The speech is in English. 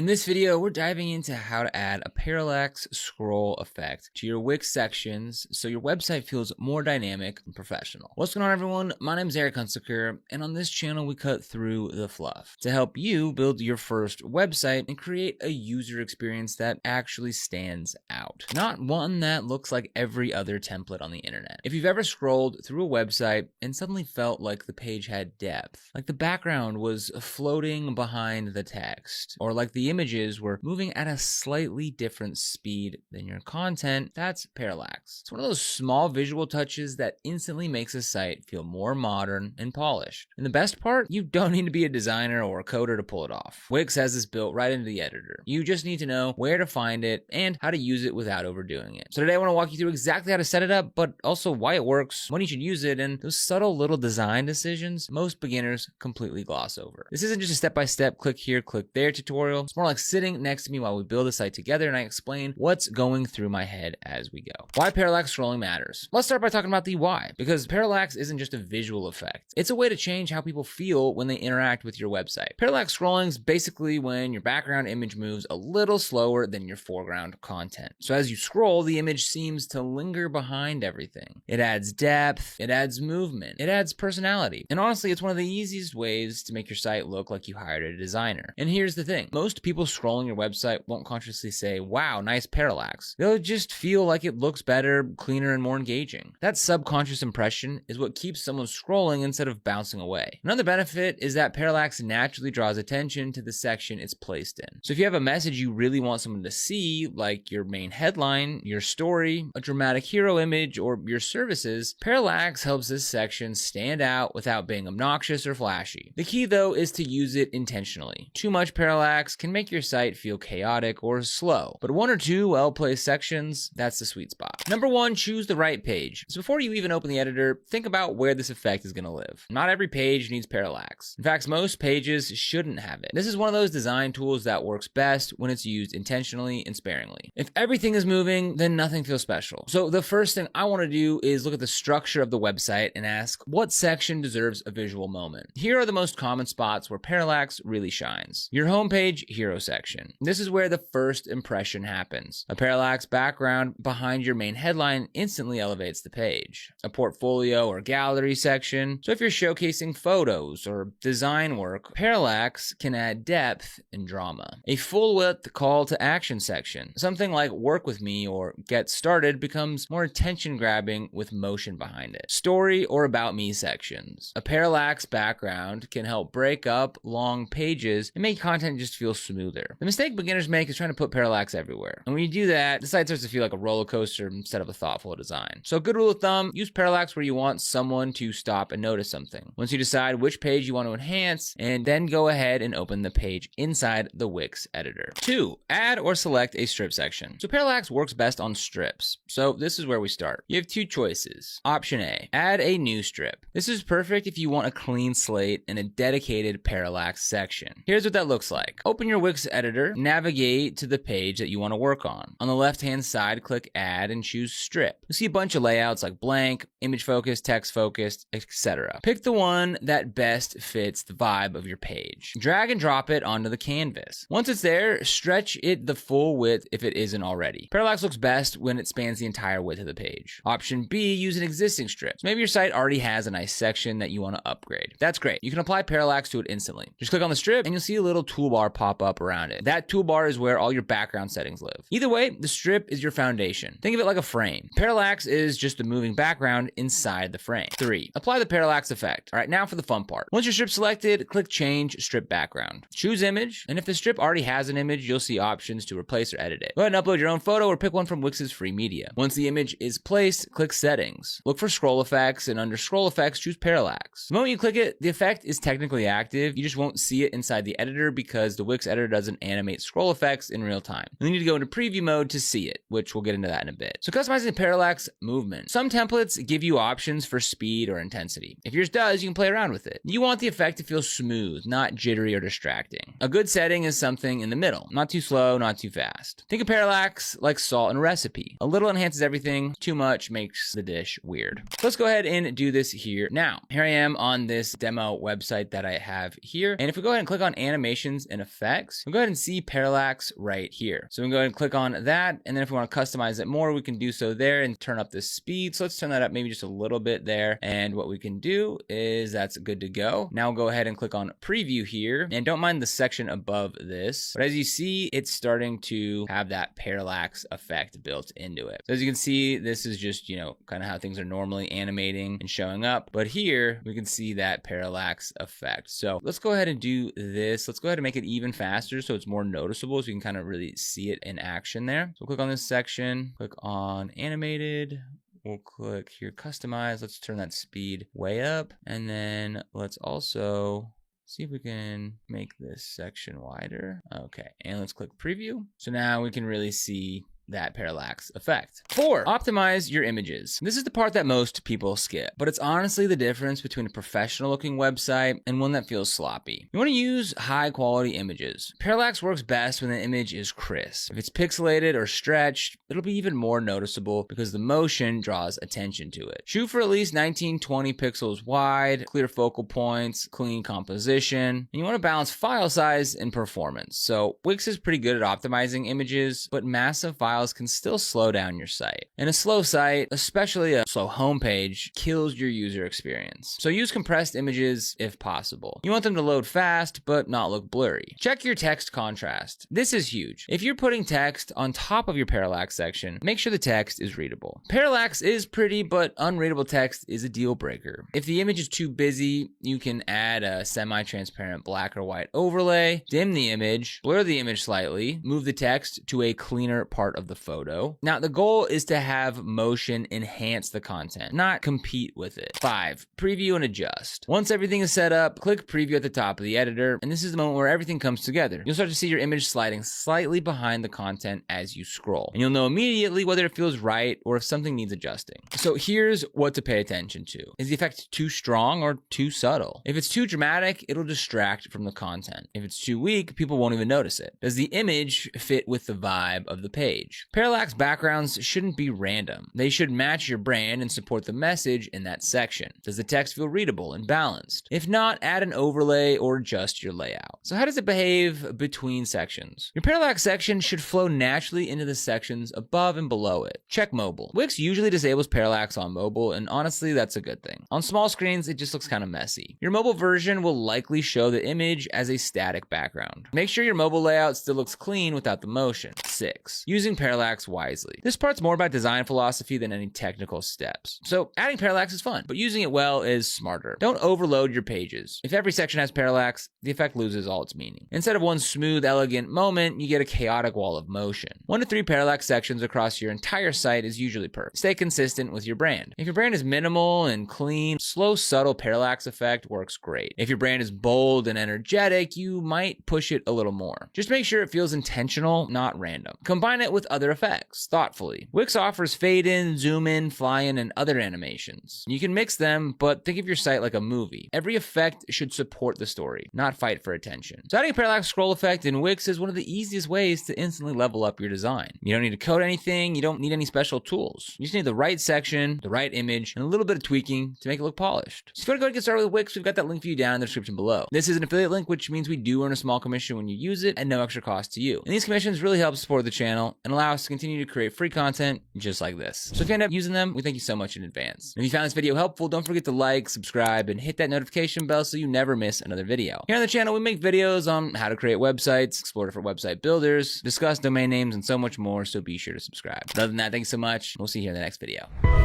In this video, we're diving into how to add a parallax scroll effect to your Wix sections so your website feels more dynamic and professional. What's going on, everyone? My name is Eric Hunsaker, and on this channel, we cut through the fluff to help you build your first website and create a user experience that actually stands out, not one that looks like every other template on the internet. If you've ever scrolled through a website and suddenly felt like the page had depth, like the background was floating behind the text, or like the images were moving at a slightly different speed than your content, that's parallax. It's one of those small visual touches that instantly makes a site feel more modern and polished. And the best part, you don't need to be a designer or a coder to pull it off. Wix has this built right into the editor. You just need to know where to find it and how to use it without overdoing it. So today I want to walk you through exactly how to set it up, but also why it works, when you should use it, and those subtle little design decisions most beginners completely gloss over. This isn't just a step-by-step click here, click there tutorial. It's more like sitting next to me while we build a site together and I explain what's going through my head as we go. Why parallax scrolling matters. Let's start by talking about the why, because parallax isn't just a visual effect. It's a way to change how people feel when they interact with your website. Parallax scrolling is basically when your background image moves a little slower than your foreground content. So as you scroll, the image seems to linger behind everything. It adds depth, it adds movement, it adds personality. And honestly, it's one of the easiest ways to make your site look like you hired a designer. And here's the thing. Most people scrolling your website won't consciously say, wow, nice parallax. They'll just feel like it looks better, cleaner, and more engaging. That subconscious impression is what keeps someone scrolling instead of bouncing away. Another benefit is that parallax naturally draws attention to the section it's placed in. So if you have a message you really want someone to see, like your main headline, your story, a dramatic hero image, or your services, parallax helps this section stand out without being obnoxious or flashy. The key, though, is to use it intentionally. Too much parallax can make your site feel chaotic or slow, but one or two well-placed sections, that's the sweet spot. Number one, choose the right page. So before you even open the editor, think about where this effect is going to live. Not every page needs parallax. In fact, most pages shouldn't have it. This is one of those design tools that works best when it's used intentionally and sparingly. If everything is moving, then nothing feels special. So the first thing I want to do is look at the structure of the website and ask, what section deserves a visual moment? Here are the most common spots where parallax really shines. Your homepage hero section. This is where the first impression happens. A parallax background behind your main headline instantly elevates the page. A portfolio or gallery section. So if you're showcasing photos or design work, parallax can add depth and drama. A full width call to action section. Something like work with me or get started becomes more attention grabbing with motion behind it. Story or about me sections. A parallax background can help break up long pages and make content just feel smoother. The mistake beginners make is trying to put parallax everywhere. And when you do that, the site starts to feel like a roller coaster instead of a thoughtful design. So a good rule of thumb, use parallax where you want someone to stop and notice something. Once you decide which page you want to enhance, and then go ahead and open the page inside the Wix editor. 2, add or select a strip section. So parallax works best on strips. So this is where we start. You have two choices. Option A, add a new strip. This is perfect if you want a clean slate and a dedicated parallax section. Here's what that looks like. Open your Wix editor, navigate to the page that you want to work on. On the left-hand side, click add and choose strip. You'll see a bunch of layouts like blank, image focused, text focused, etc. Pick the one that best fits the vibe of your page. Drag and drop it onto the canvas. Once it's there, stretch it the full width if it isn't already. Parallax looks best when it spans the entire width of the page. Option B, use an existing strip. So maybe your site already has a nice section that you want to upgrade. That's great. You can apply parallax to it instantly. Just click on the strip and you'll see a little toolbar pop up around it. That toolbar is where all your background settings live. Either way, the strip is your foundation. Think of it like a frame. Parallax is just the moving background inside the frame. 3, apply the parallax effect. All right, now for the fun part. Once your strip selected, click change strip background. Choose image, and if the strip already has an image, you'll see options to replace or edit it. Go ahead and upload your own photo or pick one from Wix's free media. Once the image is placed, click settings. Look for scroll effects, and under scroll effects, choose parallax. The moment you click it, the effect is technically active. You just won't see it inside the editor because the Wix editor doesn't animate scroll effects in real time. And you need to go into preview mode to see it, which we'll get into that in a bit. So customizing the parallax movement. Some templates give you options for speed or intensity. If yours does, you can play around with it. You want the effect to feel smooth, not jittery or distracting. A good setting is something in the middle, not too slow, not too fast. Think of parallax like salt in a recipe. A little enhances everything, too much makes the dish weird. So let's go ahead and do this here now. Here I am on this demo website that I have here. And if we go ahead and click on animations and effects, text, we'll go ahead and see parallax right here. So we can go ahead and click on that. And then if we want to customize it more, we can do so there and turn up the speed. So let's turn that up maybe just a little bit there. And what we can do is that's good to go. Now we'll go ahead and click on preview here, and don't mind the section above this. But as you see, it's starting to have that parallax effect built into it. So as you can see, this is just, kind of how things are normally animating and showing up. But here we can see that parallax effect. So let's go ahead and do this. Let's go ahead and make it even faster so it's more noticeable, so you can kind of really see it in action there. So click on this section, click on animated. We'll click here, customize. Let's turn that speed way up. And then let's also see if we can make this section wider. Okay, and let's click preview. So now we can really see that parallax effect. 4, optimize your images. This is the part that most people skip, but it's honestly the difference between a professional looking website and one that feels sloppy. You want to use high quality images. Parallax works best when the image is crisp. If it's pixelated or stretched, it'll be even more noticeable because the motion draws attention to it. Shoot for at least 1920 pixels wide, clear focal points, clean composition, and you want to balance file size and performance. So Wix is pretty good at optimizing images, but massive files can still slow down your site. And a slow site, especially a slow homepage, kills your user experience. So use compressed images if possible. You want them to load fast, but not look blurry. Check your text contrast. This is huge. If you're putting text on top of your parallax section, make sure the text is readable. Parallax is pretty, but unreadable text is a deal breaker. If the image is too busy, you can add a semi-transparent black or white overlay, dim the image, blur the image slightly, move the text to a cleaner part of the photo. Now, the goal is to have motion enhance the content, not compete with it. 5, preview and adjust. Once everything is set up, click preview at the top of the editor, and this is the moment where everything comes together. You'll start to see your image sliding slightly behind the content as you scroll, and you'll know immediately whether it feels right or if something needs adjusting. So here's what to pay attention to. Is the effect too strong or too subtle? If it's too dramatic, it'll distract from the content. If it's too weak, people won't even notice it. Does the image fit with the vibe of the page? Parallax backgrounds shouldn't be random. They should match your brand and support the message in that section. Does the text feel readable and balanced? If not, add an overlay or adjust your layout. So how does it behave between sections? Your parallax section should flow naturally into the sections above and below it. Check mobile. Wix usually disables parallax on mobile, and honestly, that's a good thing. On small screens, it just looks kind of messy. Your mobile version will likely show the image as a static background. Make sure your mobile layout still looks clean without the motion. 6, using parallax wisely. This part's more about design philosophy than any technical steps. So adding parallax is fun, but using it well is smarter. Don't overload your pages. If every section has parallax, the effect loses all its meaning. Instead of one smooth, elegant moment, you get a chaotic wall of motion. 1 to 3 parallax sections across your entire site is usually perfect. Stay consistent with your brand. If your brand is minimal and clean, slow, subtle parallax effect works great. If your brand is bold and energetic, you might push it a little more. Just make sure it feels intentional, not random. Combine it with other effects thoughtfully. Wix offers fade in, zoom in, fly in, and other animations. You can mix them, but think of your site like a movie. Every effect should support the story, not fight for attention. So adding a parallax scroll effect in Wix is one of the easiest ways to instantly level up your design. You don't need to code anything, you don't need any special tools. You just need the right section, the right image, and a little bit of tweaking to make it look polished. So if you want to go and get started with Wix, we've got that link for you down in the description below. This is an affiliate link, which means we do earn a small commission when you use it and no extra cost to you. And these commissions really help support the channel and allow us to continue to create free content just like this. So if you end up using them, we thank you so much in advance. If you found this video helpful, don't forget to like, subscribe, and hit that notification bell so you never miss another video. Here on the channel, we make videos on how to create websites, explore different website builders, discuss domain names, and so much more, so be sure to subscribe. But other than that, thanks so much. We'll see you here in the next video.